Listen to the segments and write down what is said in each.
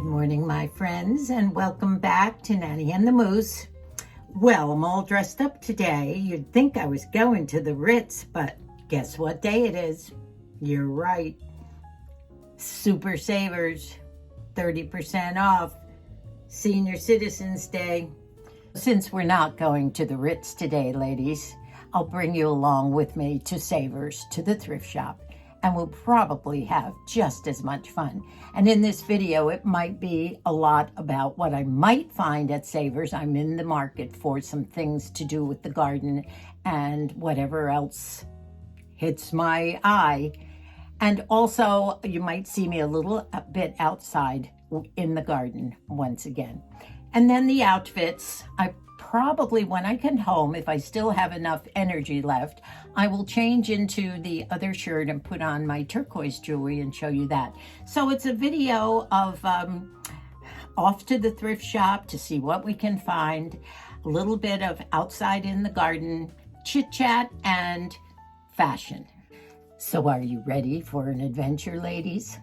morning, my friends, and welcome back to Nanny and the Moose. Well, I'm all dressed up today. You'd think I was going to the Ritz, but guess what day it is? You're right. Super Savers, 30% off. Senior Citizens Day. Since we're not going to the Ritz today, ladies, I'll bring you along with me to Savers, to the thrift shop, and we'll probably have just as much fun. And in this video, it might be a lot about what I might find at Savers. I'm in the market for some things to do with the garden and whatever else hits my eye. And also, you might see me a bit outside in the garden once again. And then the outfits, I probably, when I get home, if I still have enough energy left, I will change into the other shirt and put on my turquoise jewelry and show you that. So it's a video of off to the thrift shop to see what we can find, a little bit of outside in the garden, chit chat, and fashion. So are you ready for an adventure, ladies?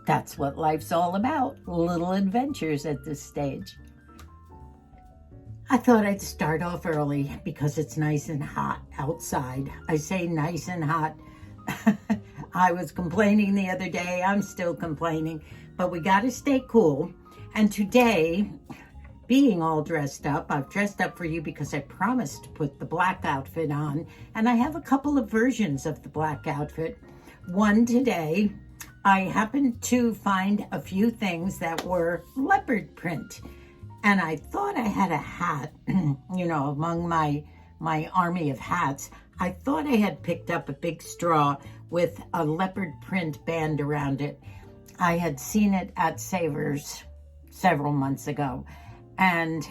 That's what life's all about, little adventures at this stage. I thought I'd start off early because it's nice and hot outside. I say nice and hot. I was complaining the other day. I'm still complaining, but we got to stay cool. And today, being all dressed up, I've dressed up for you because I promised to put the black outfit on. And I have a couple of versions of the black outfit. One today, I happened to find a few things that were leopard print. And I thought I had a hat, among my army of hats. I thought I had picked up a big straw with a leopard print band around it. I had seen it at Savers several months ago. And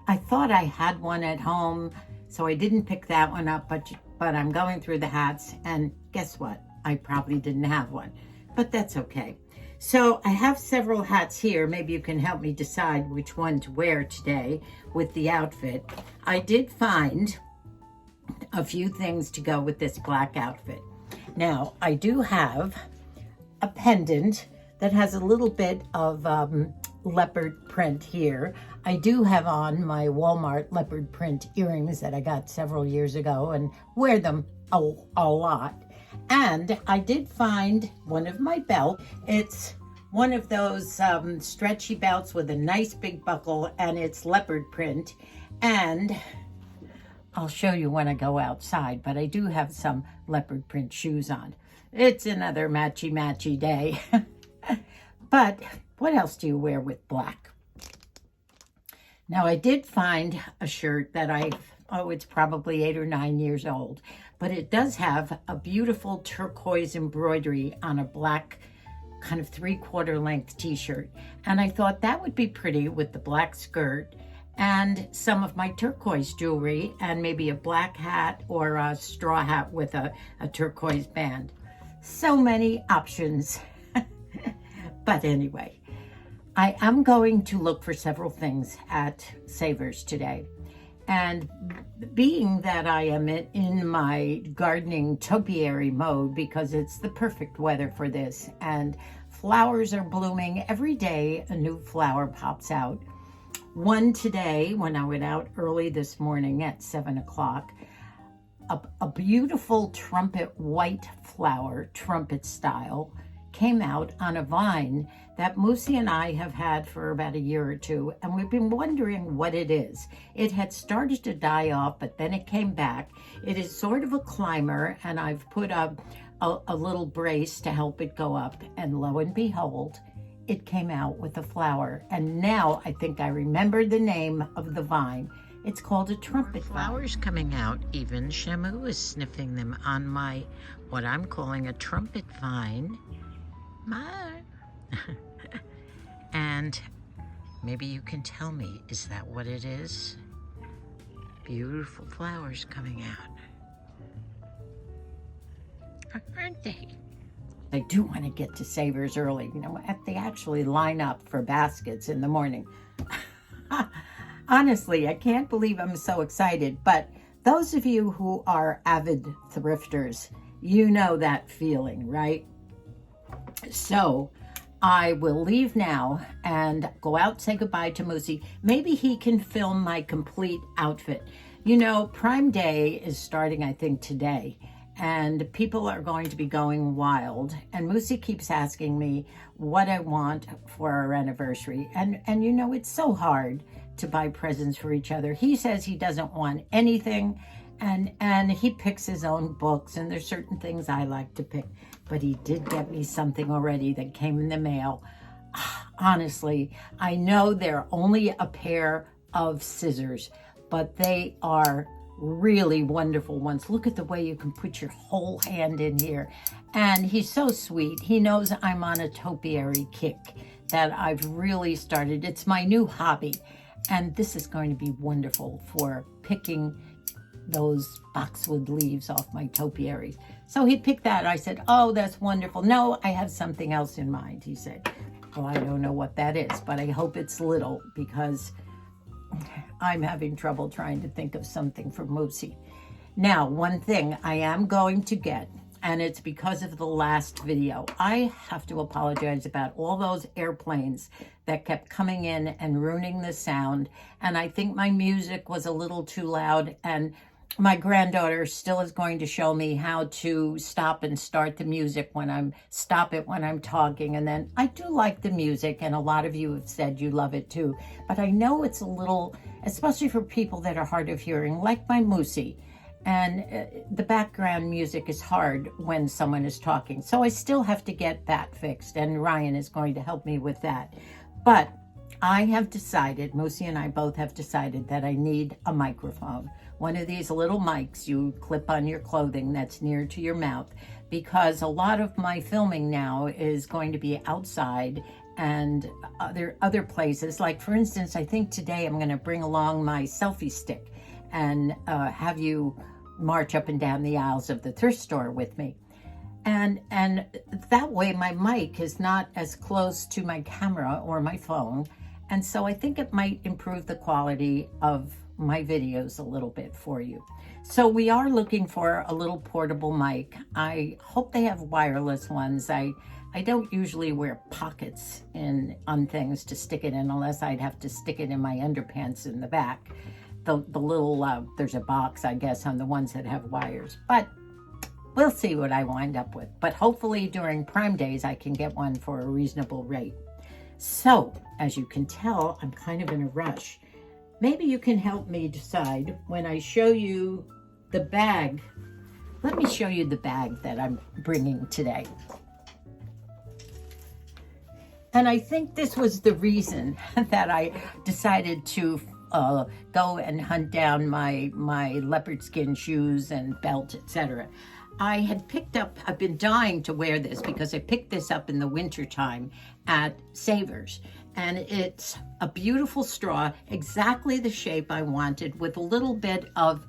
I thought I had one at home, so I didn't pick that one up. But I'm going through the hats, and guess what? I probably didn't have one. But that's okay. So I have several hats here. Maybe you can help me decide which one to wear today with the outfit. I did find a few things to go with this black outfit. Now, I do have a pendant that has a little bit of leopard print here. I do have on my Walmart leopard print earrings that I got several years ago and wear them a lot. And I did find one of my belts. It's one of those stretchy belts with a nice big buckle, and it's leopard print. And I'll show you when I go outside, but I do have some leopard print shoes on. It's another matchy day. But what else do you wear with black? Now, I did find a shirt that it's probably 8 or 9 years old, but it does have a beautiful turquoise embroidery on a black kind of 3/4 length t-shirt. And I thought that would be pretty with the black skirt and some of my turquoise jewelry and maybe a black hat or a straw hat with a turquoise band. So many options. But anyway, I am going to look for several things at Savers today. And being that I am in my gardening topiary mode, because it's the perfect weather for this, and flowers are blooming every day, a new flower pops out. One today, when I went out early this morning at 7 o'clock, a beautiful trumpet white flower, trumpet style, came out on a vine that Moosey and I have had for about a year or two, and we've been wondering what it is. It had started to die off, but then it came back. It is sort of a climber, and I've put up a little brace to help it go up, and lo and behold, it came out with a flower. And now I think I remember the name of the vine. It's called a trumpet vine. Flowers coming out even. Shamu is sniffing them on my, what I'm calling a trumpet vine. And maybe you can tell me, is that what it is? Beautiful flowers coming out. Aren't they? I do want to get to Savers early. They actually line up for baskets in the morning. Honestly, I can't believe I'm so excited. But those of you who are avid thrifters, you know that feeling, right? So I will leave now and go out, say goodbye to Moosey. Maybe he can film my complete outfit. You know, Prime Day is starting, I think, today, and people are going to be going wild. And Moosey keeps asking me what I want for our anniversary. And you know, it's so hard to buy presents for each other. He says he doesn't want anything, and he picks his own books, and there's certain things I like to pick. But he did get me something already that came in the mail. Honestly, I know they're only a pair of scissors, but they are really wonderful ones. Look at the way you can put your whole hand in here. And he's so sweet. He knows I'm on a topiary kick that I've really started. It's my new hobby. And this is going to be wonderful for picking those boxwood leaves off my topiaries. So he picked that. I said, oh, that's wonderful. No, I have something else in mind, he said. Well, I don't know what that is, but I hope it's little, because I'm having trouble trying to think of something for Moosey. Now, one thing I am going to get, and it's because of the last video. I have to apologize about all those airplanes that kept coming in and ruining the sound. And I think my music was a little too loud, and my granddaughter still is going to show me how to stop and start the music when I'm talking. And then I do like the music, and a lot of you have said you love it too. But I know it's a little, especially for people that are hard of hearing, like my Moosey. And the background music is hard when someone is talking. So I still have to get that fixed, and Ryan is going to help me with that. But I have decided, Moosey and I both have decided, that I need a microphone. One of these little mics you clip on your clothing that's near to your mouth, because a lot of my filming now is going to be outside and other places. Like, for instance, I think today I'm going to bring along my selfie stick and have you march up and down the aisles of the thrift store with me. And that way my mic is not as close to my camera or my phone. And so I think it might improve the quality of my videos a little bit for you. So we are looking for a little portable mic. I hope they have wireless ones. I don't usually wear pockets on things to stick it in, unless I'd have to stick it in my underpants in the back. The little, there's a box, I guess, on the ones that have wires. But we'll see what I wind up with. But hopefully during Prime Days, I can get one for a reasonable rate. So, as you can tell, I'm kind of in a rush. Maybe you can help me decide when I show you the bag. Let me show you the bag that I'm bringing today. And I think this was the reason that I decided to go and hunt down my leopard skin shoes and belt, etc. I had picked up, I've been dying to wear this because I picked this up in the winter time at Savers. And it's a beautiful straw, exactly the shape I wanted, with a little bit of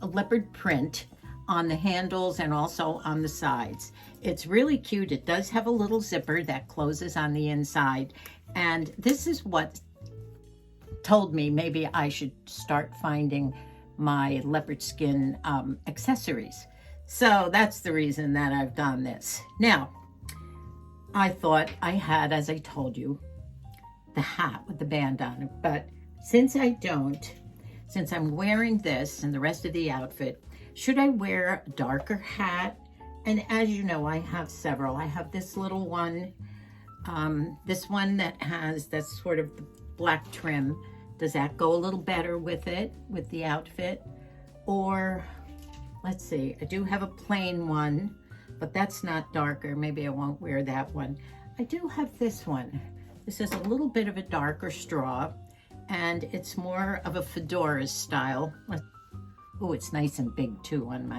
leopard print on the handles and also on the sides. It's really cute. It does have a little zipper that closes on the inside. And this is what told me maybe I should start finding my leopard skin accessories. So that's the reason that I've done this. Now, I thought I had, as I told you, the hat with the band on it. But since I don't, since I'm wearing this and the rest of the outfit, should I wear a darker hat? And as you know, I have several. I have this little one, this one that has that's sort of the black trim. Does that go a little better with it, with the outfit? Or, let's see, I do have a plain one, but that's not darker. Maybe I won't wear that one. I do have this one. This is a little bit of a darker straw, and it's more of a fedora style. Oh, it's nice and big too on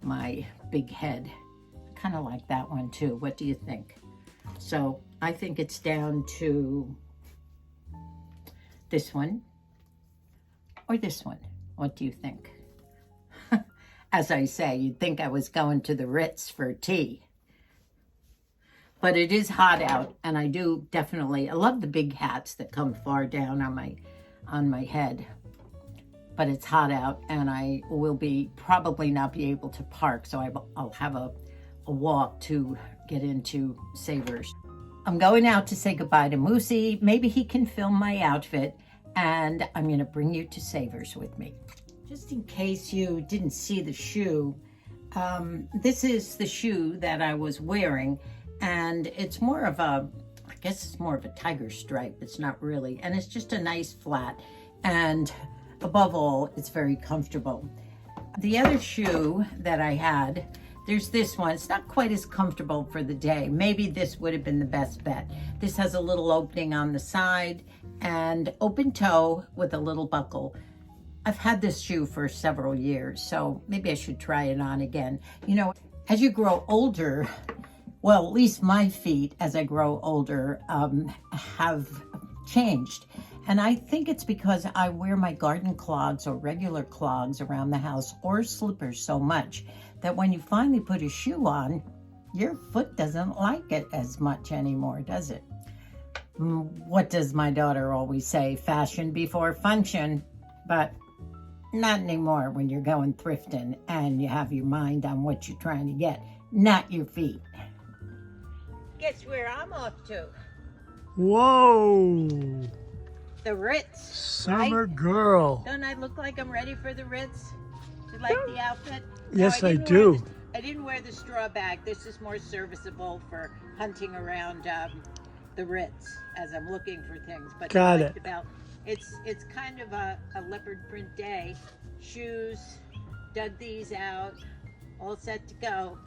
my big head. I kind of like that one too. What do you think? So I think it's down to this one or this one. What do you think? As I say, you'd think I was going to the Ritz for tea. But it is hot out, and I do definitely, I love the big hats that come far down on my head. But it's hot out, and I will probably not be able to park, so I'll have a walk to get into Savers. I'm going out to say goodbye to Moosey. Maybe he can film my outfit, and I'm going to bring you to Savers with me. Just in case you didn't see the shoe, this is the shoe that I was wearing, and it's more of a, I guess it's more of a tiger stripe. It's not really, and it's just a nice flat, and above all, it's very comfortable. The other shoe that I had, there's this one. It's not quite as comfortable for the day. Maybe this would have been the best bet. This has a little opening on the side and open toe with a little buckle. I've had this shoe for several years, so maybe I should try it on again. You know, as you grow older, well, at least my feet as I grow older have changed. And I think it's because I wear my garden clogs or regular clogs around the house or slippers so much that when you finally put a shoe on, your foot doesn't like it as much anymore, does it? What does my daughter always say? Fashion before function, but not anymore when you're going thrifting and you have your mind on what you're trying to get, not your feet. Guess where I'm off to? Whoa! The Ritz. Summer right? girl. Don't I look like I'm ready for the Ritz? Do you like the outfit? Yes, no, I do. I didn't wear the straw bag. This is more serviceable for hunting around the Ritz as I'm looking for things. But Got it. It's kind of a leopard print day. Shoes, dug these out, all set to go.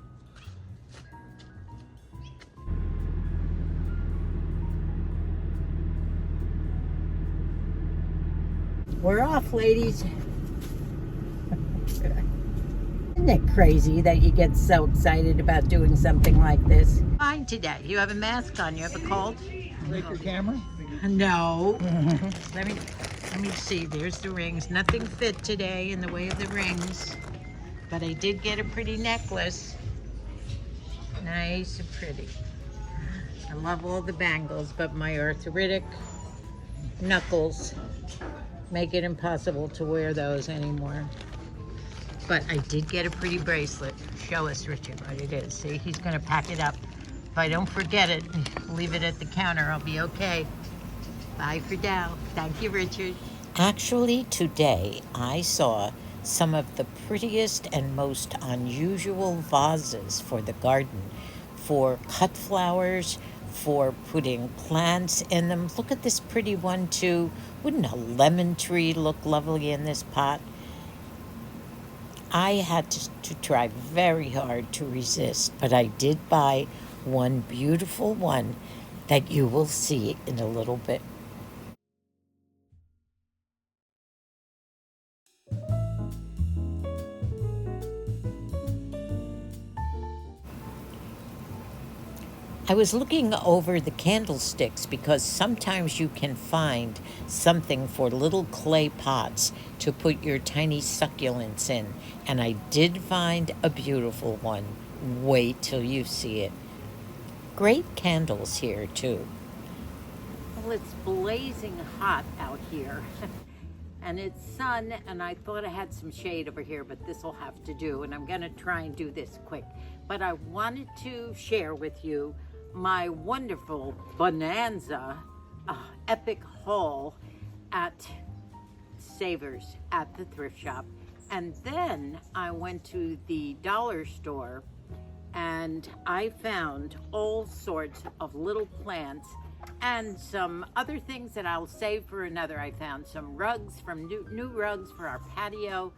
We're off, ladies. Isn't it crazy that you get so excited about doing something like this? Fine today. You have a mask on. You have a cold? Break your camera? No. Let me see. There's the rings. Nothing fit today in the way of the rings. But I did get a pretty necklace. Nice and pretty. I love all the bangles, but my arthritic knuckles make it impossible to wear those anymore. But I did get a pretty bracelet. Show us, Richard, what it is. See, he's gonna pack it up. If I don't forget it, leave it at the counter, I'll be okay. Bye for now. Thank you, Richard. Actually, today I saw some of the prettiest and most unusual vases for the garden, for cut flowers, for putting plants in them. Look at this pretty one too. Wouldn't a lemon tree look lovely in this pot? I had to try very hard to resist, but I did buy one beautiful one that you will see in a little bit. I was looking over the candlesticks because sometimes you can find something for little clay pots to put your tiny succulents in. And I did find a beautiful one. Wait till you see it. Great candles here too. Well, it's blazing hot out here. And it's sun, and I thought I had some shade over here, but this will have to do. And I'm gonna try and do this quick. But I wanted to share with you my wonderful Bonanza epic haul at Savers at the thrift shop. And then I went to the dollar store and I found all sorts of little plants and some other things that I'll save for another. I found some rugs, from new rugs for our patio,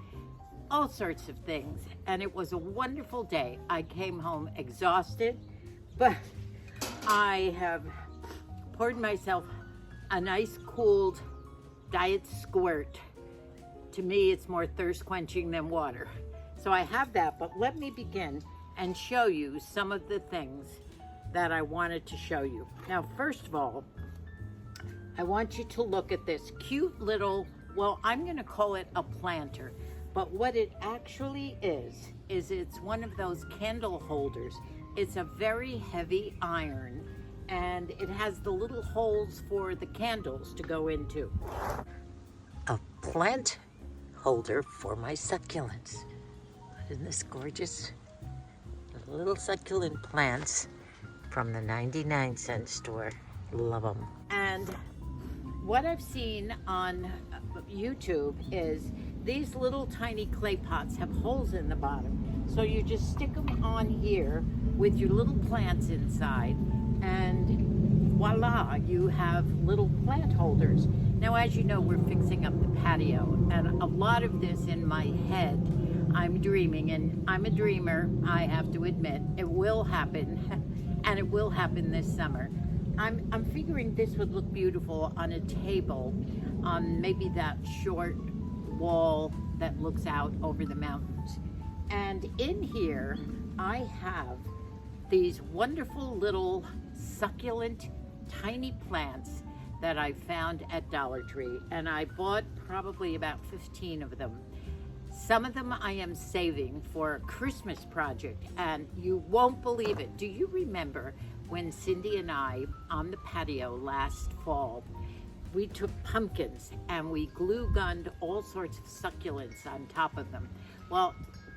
all sorts of things. And it was a wonderful day. I came home exhausted, but I have poured myself a nice cooled diet squirt. To me, it's more thirst quenching than water. So I have that, but let me begin and show you some of the things that I wanted to show you. Now, first of all, I want you to look at this cute little, well, I'm gonna call it a planter, but what it actually is it's one of those candle holders. It's a very heavy iron, and it has the little holes for the candles to go into. A plant holder for my succulents. Isn't this gorgeous? The little succulent plants. from the 99-cent store. Love them. And what I've seen on YouTube is these little tiny clay pots have holes in the bottom. So you just stick them on here with your little plants inside, and voila, you have little plant holders. Now, as you know, we're fixing up the patio, and a lot of this in my head, I'm dreaming, and I'm a dreamer, I have to admit. It will happen, and it will happen this summer. I'm figuring this would look beautiful on a table on maybe that short wall that looks out over the mountains. And in here, I have these wonderful little succulent tiny plants that I found at Dollar Tree, and I bought probably about 15 of them. Some of them I am saving for a Christmas project, and you won't believe it. Do you remember when Cindy and I, on the patio last fall, we took pumpkins and we glue gunned all sorts of succulents on top of them? Well,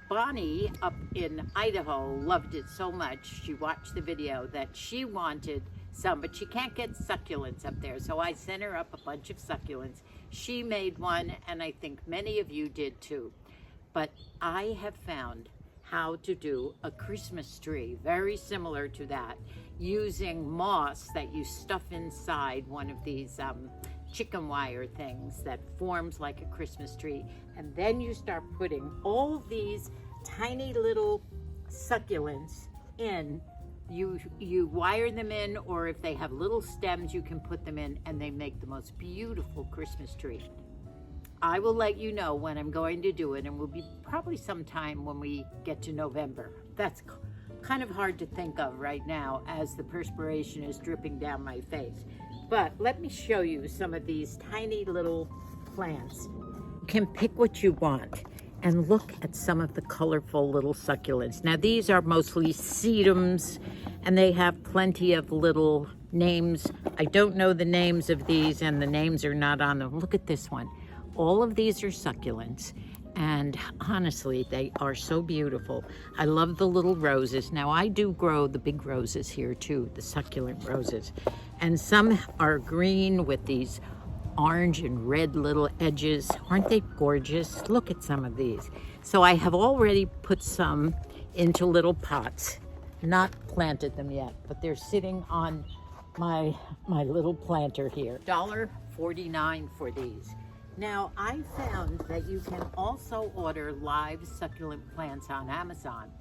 Bonnie up in Idaho loved it so much, she watched the video, that she wanted some, but she can't get succulents up there. So I sent her up a bunch of succulents. She made one, and I think many of you did too. But I have found how to do a Christmas tree, very similar to that, using moss that you stuff inside one of these chicken wire things that forms like a Christmas tree. And then you start putting all these tiny little succulents in. You wire them in, or if they have little stems, you can put them in, and they make the most beautiful Christmas tree. I will let you know when I'm going to do it, and will be probably sometime when we get to November. That's kind of hard to think of right now as the perspiration is dripping down my face. But let me show you some of these tiny little plants. You can pick what you want, and look at some of the colorful little succulents. Now, these are mostly sedums, and they have plenty of little names. I don't know the names of these, and the names are not on them. Look at this one. All of these are succulents, and honestly, they are so beautiful. I love the little roses. Now, I do grow the big roses here too, the succulent roses. And some are green with these orange and red little edges. Aren't they gorgeous? Look at some of these. So I have already put some into little pots, not planted them yet, but they're sitting on my little planter here. $1.49 for these. Now, I found that you can also order live succulent plants on Amazon,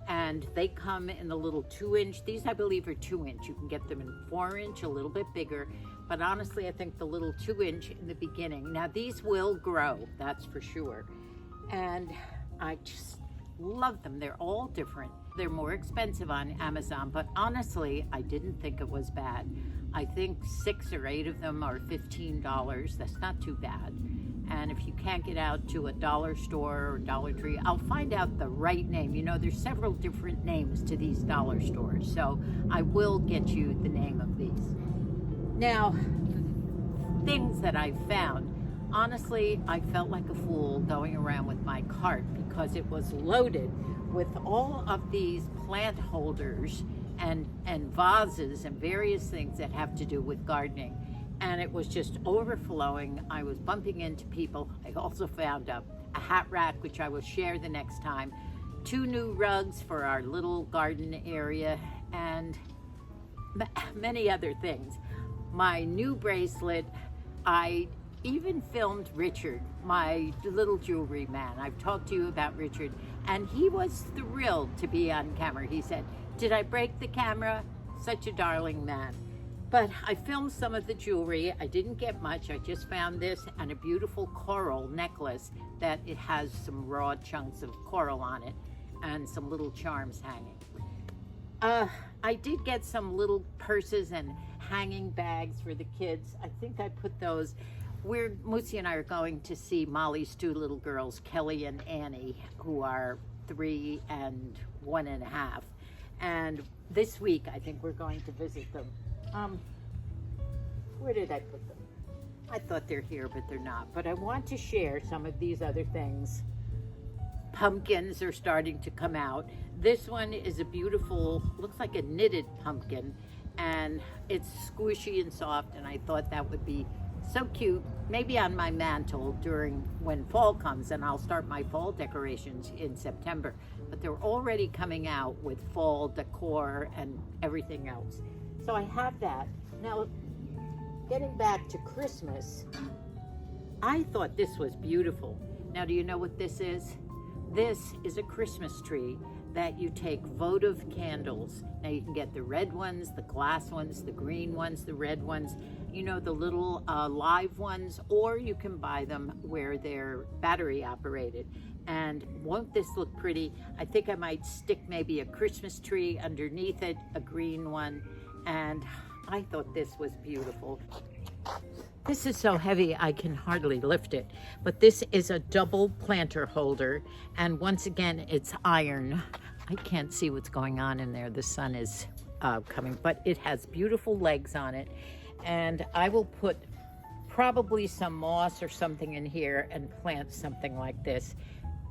and they come in the little 2-inch. These, I believe, are 2-inch. You can get them in 4-inch, a little bit bigger, but honestly, I think the little 2-inch in the beginning. Now, these will grow, that's for sure, and I just love them. They're all different. They're more expensive on Amazon, but honestly, I didn't think it was bad. I think 6 or 8 of them are $15. That's not too bad. And if you can't get out to a dollar store or Dollar Tree, I'll find out the right name. You know, there's several different names to these dollar stores, so I will get you the name of these. Now, things that I found. Honestly, I felt like a fool going around with my cart because it was loaded with all of these plant holders and vases and various things that have to do with gardening. And it was just overflowing. I was bumping into people. I also found a hat rack, which I will share the next time, 2 new rugs for our little garden area, and many other things. My new bracelet. I even filmed Richard, my little jewelry man. I've talked to you about Richard, and he was thrilled to be on camera. He said, "Did I break the camera?" Such a darling man. But I filmed some of the jewelry. I didn't get much. I just found this and a beautiful coral necklace that it has some raw chunks of coral on it and some little charms hanging. I did get some little purses and hanging bags for the kids. I think I put those. Moosey and I are going to see Molly's 2 little girls, Kelly and Annie, who are 3 and 1.5. And this week, I think we're going to visit them. Where did I put them? I thought they're here, but they're not. But I want to share some of these other things. pumpkins are starting to come out. This one is a beautiful, looks like a knitted pumpkin, and it's squishy and soft, and I thought that would be so cute, maybe on my mantle during when fall comes, and I'll start my fall decorations in September. But they're already coming out with fall decor and everything else. So I have that. Now, getting back to Christmas, I thought this was beautiful. Now, do you know what this is? This is a Christmas tree that you take votive candles. Now you can get the red ones, the glass ones, the green ones, the red ones, you know, the little live ones, or you can buy them where they're battery operated. And won't this look pretty? I think I might stick maybe a Christmas tree underneath it, a green one, and I thought this was beautiful. This is so heavy I can hardly lift it, but this is a double planter holder, and once again it's iron. I can't see what's going on in there. The sun is coming, but it has beautiful legs on it, and I will put probably some moss or something in here and plant something like this,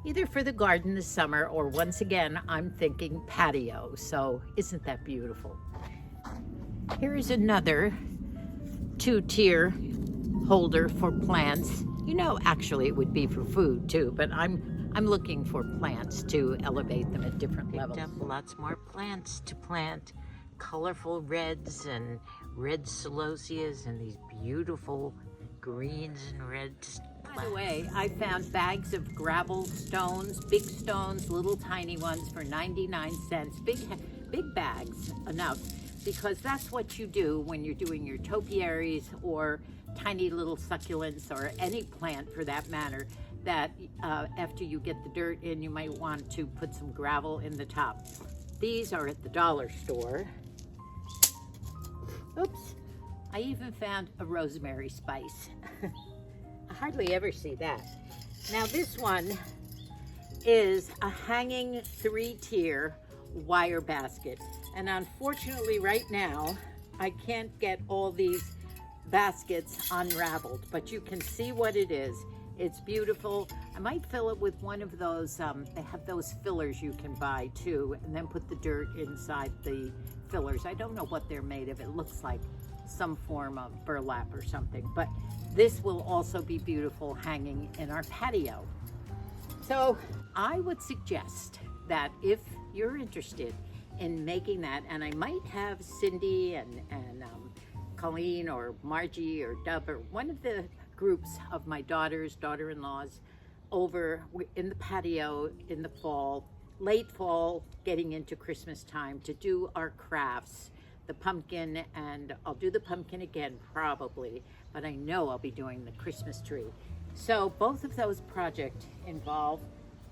either for the garden this summer, or once again I'm thinking patio. So isn't that beautiful? Here is another 2-tier holder for plants. You know, actually it would be for food too, but I'm looking for plants to elevate them at different levels. Picked up lots more plants to plant, colorful reds and red celosias and these beautiful greens and reds. By the way, I found bags of gravel stones, big stones, little tiny ones for 99 cents, big bags, enough. Because that's what you do when you're doing your topiaries or tiny little succulents, or any plant for that matter, that after you get the dirt in, you might want to put some gravel in the top. These are at the dollar store. Oops, I even found a rosemary spice. I hardly ever see that. Now this one is a hanging 3-tier wire basket. And unfortunately right now, I can't get all these baskets unraveled, but you can see what it is. It's beautiful. I might fill it with one of those, they have those fillers you can buy too, and then put the dirt inside the fillers. I don't know what they're made of. It looks like some form of burlap or something, but this will also be beautiful hanging in our patio. So I would suggest that if you're interested in making that, and I might have Cindy and Colleen or Margie or Dub or one of the groups of my daughter-in-laws over in the patio in the fall, late fall, getting into Christmas time, to do our crafts, the pumpkin, and I'll do the pumpkin again probably, but I know I'll be doing the Christmas tree. So both of those projects involve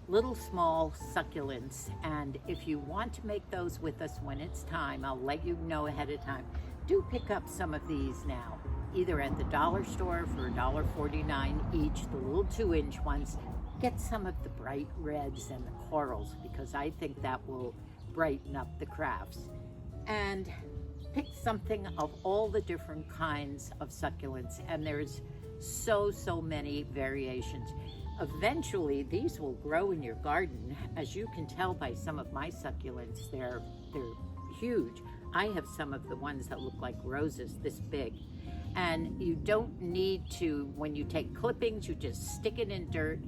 little small succulents, and if you want to make those with us when it's time, I'll let you know ahead of time. Do pick up some of these now, either at the dollar store for $1.49 each, the little 2-inch ones. Get some of the bright reds and the corals, because I think that will brighten up the crafts. And pick something of all the different kinds of succulents, and there's so many variations. Eventually, these will grow in your garden. As you can tell by some of my succulents, they're huge. I have some of the ones that look like roses this big. And you don't need to, when you take clippings, you just stick it in dirt.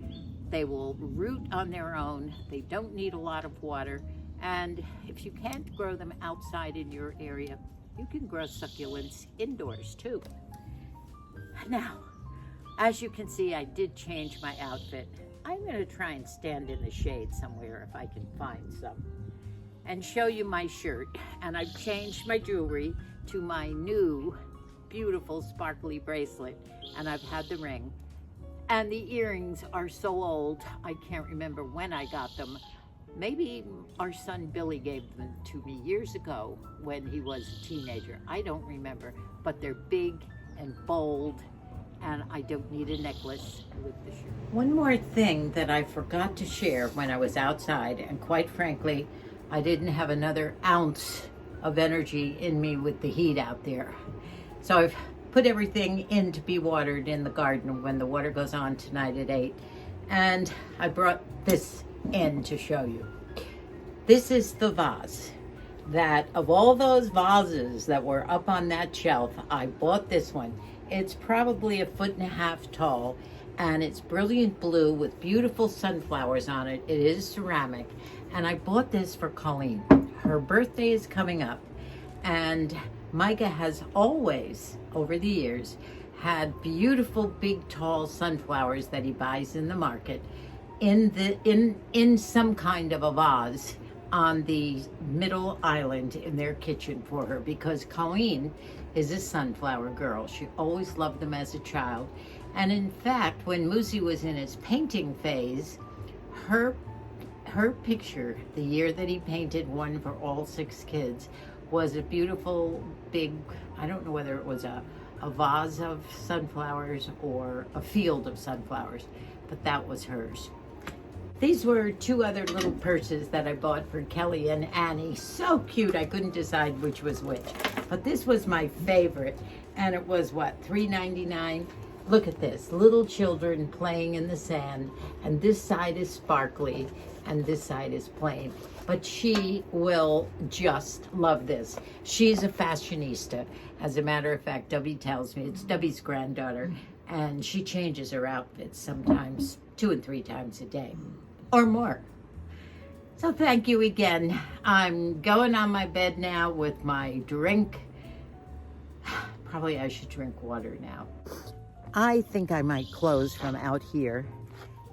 They will root on their own. They don't need a lot of water. And if you can't grow them outside in your area, you can grow succulents indoors too. Now, as you can see, I did change my outfit. I'm gonna try and stand in the shade somewhere if I can find some, and show you my shirt. And I've changed my jewelry to my new beautiful sparkly bracelet, and I've had the ring. And the earrings are so old, I can't remember when I got them. Maybe our son Billy gave them to me years ago when he was a teenager. I don't remember, but they're big and bold, and I don't need a necklace with the shirt. One more thing that I forgot to share when I was outside, and quite frankly, I didn't have another ounce of energy in me with the heat out there. So I've put everything in to be watered in the garden when the water goes on tonight at 8. And I brought this in to show you. This is the vase that, of all those vases that were up on that shelf, I bought this one. It's probably 1.5 feet tall, and it's brilliant blue with beautiful sunflowers on it. It is ceramic, and I bought this for Colleen. Her birthday is coming up, and Micah has always, over the years, had beautiful big tall sunflowers that he buys in the market in some kind of a vase on the middle island in their kitchen for her, because Colleen is a sunflower girl. She always loved them as a child. And in fact, when Moosey was in his painting phase, her picture, the year that he painted one for all 6 kids, was a beautiful big, I don't know whether it was a vase of sunflowers or a field of sunflowers, but that was hers. These were 2 other little purses that I bought for Kelly and Annie. So cute, I couldn't decide which was which. But this was my favorite, and it was what, $3.99? Look at this, little children playing in the sand, and this side is sparkly, and this side is plain. But she will just love this. She's a fashionista. As a matter of fact, Dubby tells me, it's Dubby's granddaughter, and she changes her outfits sometimes 2 and 3 times a day, or more. So thank you again. I'm going on my bed now with my drink. Probably I should drink water now. I think I might close from out here.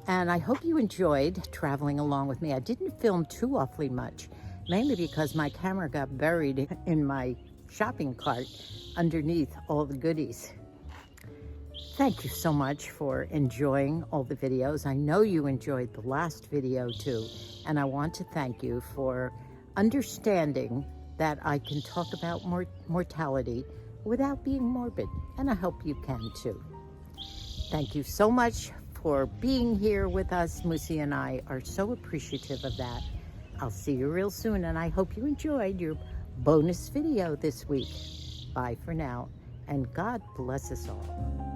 And I hope you enjoyed traveling along with me. I didn't film too awfully much, mainly because my camera got buried in my shopping cart underneath all the goodies. Thank you so much for enjoying all the videos. I know you enjoyed the last video too, and I want to thank you for understanding that I can talk about mortality without being morbid, and I hope you can too. Thank you so much for being here with us. Moosey and I are so appreciative of that. I'll see you real soon, and I hope you enjoyed your bonus video this week. Bye for now, and God bless us all.